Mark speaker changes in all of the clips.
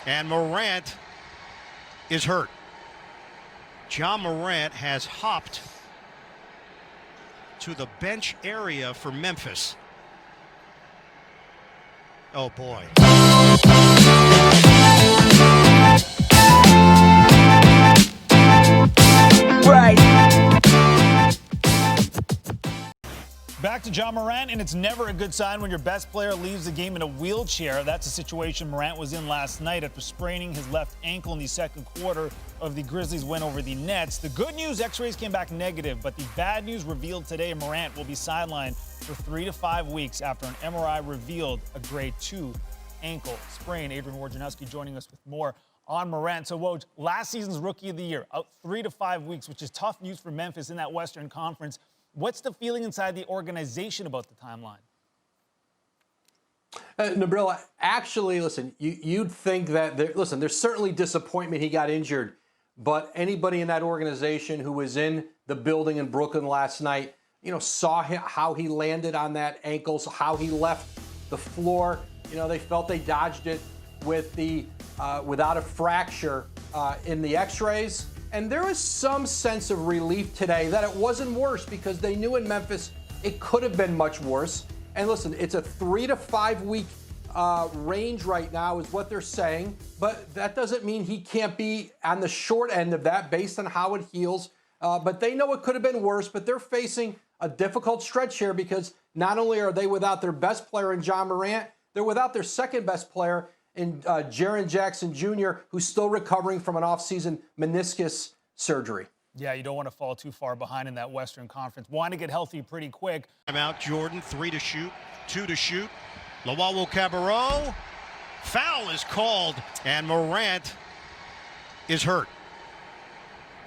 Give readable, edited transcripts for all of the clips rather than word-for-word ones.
Speaker 1: And Morant is hurt. John Morant has hopped to the bench area for Memphis. Oh boy.
Speaker 2: Back to John Morant, and it's never a good sign when your best player leaves the game in a wheelchair. That's a situation Morant was in last night after spraining his left ankle in the second quarter of the Grizzlies' win over the Nets. The good news, X-rays came back negative, but the bad news revealed today Morant will be sidelined for 3 to 5 weeks after an MRI revealed a grade 2 ankle sprain. Adrian Wojnarowski joining us with more on Morant. So, Woj, last season's Rookie of the Year, out 3 to 5 weeks, which is tough news for Memphis in that Western Conference. What's the feeling inside the organization about the timeline?
Speaker 3: Nabril, actually, listen, you'd think that, there's certainly disappointment he got injured, but anybody in that organization who was in the building in Brooklyn last night, saw how he landed on that ankle, so how he left the floor. They felt they dodged it with without a fracture in the x-rays. And there was some sense of relief today that it wasn't worse, because they knew in Memphis it could have been much worse. And listen, it's a 3 to 5 week range right now is what they're saying, but that doesn't mean he can't be on the short end of that based on how it heals. But they know it could have been worse, but they're facing a difficult stretch here, because not only are they without their best player in John Morant, they're without their second best player in Jaren Jackson Jr., who's still recovering from an offseason meniscus surgery.
Speaker 2: Yeah, you don't want to fall too far behind in that Western Conference. Want to get healthy pretty quick.
Speaker 1: I'm out, Jordan, 3 to shoot, 2 to shoot. Lawawo-Cabarrot, foul is called, and Morant is hurt.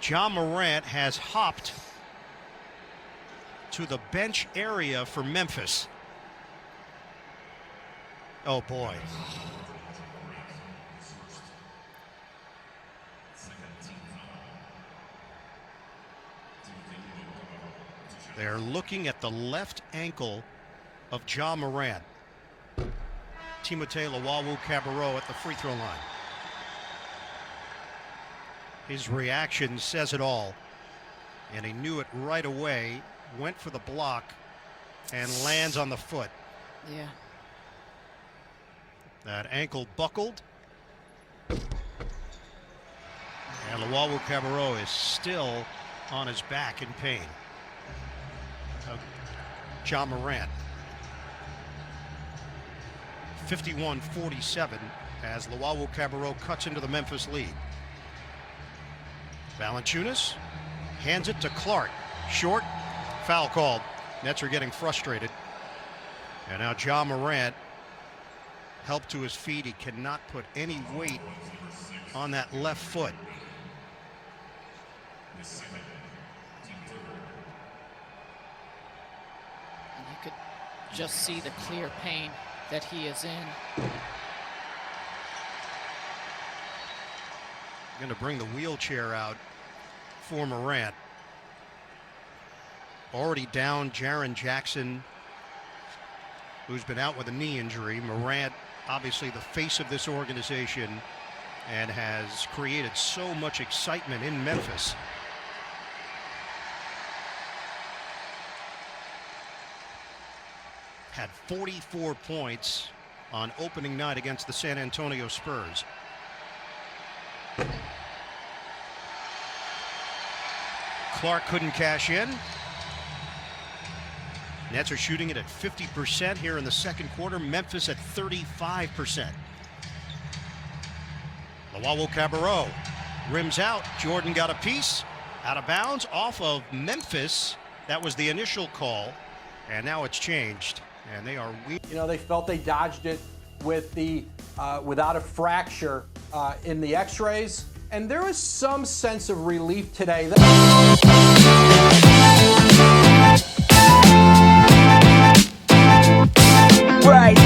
Speaker 1: John Morant has hopped to the bench area for Memphis. Oh boy. They're looking at the left ankle of John Morant. Timothé Lawawo-Cabarrot at the free throw line. His reaction says it all. And he knew it right away. Went for the block and lands on the foot.
Speaker 4: Yeah.
Speaker 1: That ankle buckled. And Lawawo-Cabarrot is still on his back in pain. John Morant. 51-47 as Lawawo-Cabarrot cuts into the Memphis lead. Valanciunas hands it to Clark. Short, foul called. Nets are getting frustrated. And now John Morant helped to his feet. He cannot put any weight on that left foot.
Speaker 4: And you could just see the clear pain that he is in.
Speaker 1: Going to bring the wheelchair out for Morant. Already down Jaren Jackson, who's been out with a knee injury. Morant, obviously the face of this organization, and has created so much excitement in Memphis. Had 44 points on opening night against the San Antonio Spurs. Clark couldn't cash in. Nets are shooting it at 50% here in the second quarter. Memphis at 35%. Lawawo-Cabarrot rims out. Jordan got a piece. Out of bounds off of Memphis. That was the initial call. And now it's changed. And they are weak.
Speaker 3: They felt they dodged it with without a fracture in the x-rays. And there was some sense of relief today.
Speaker 5: Right.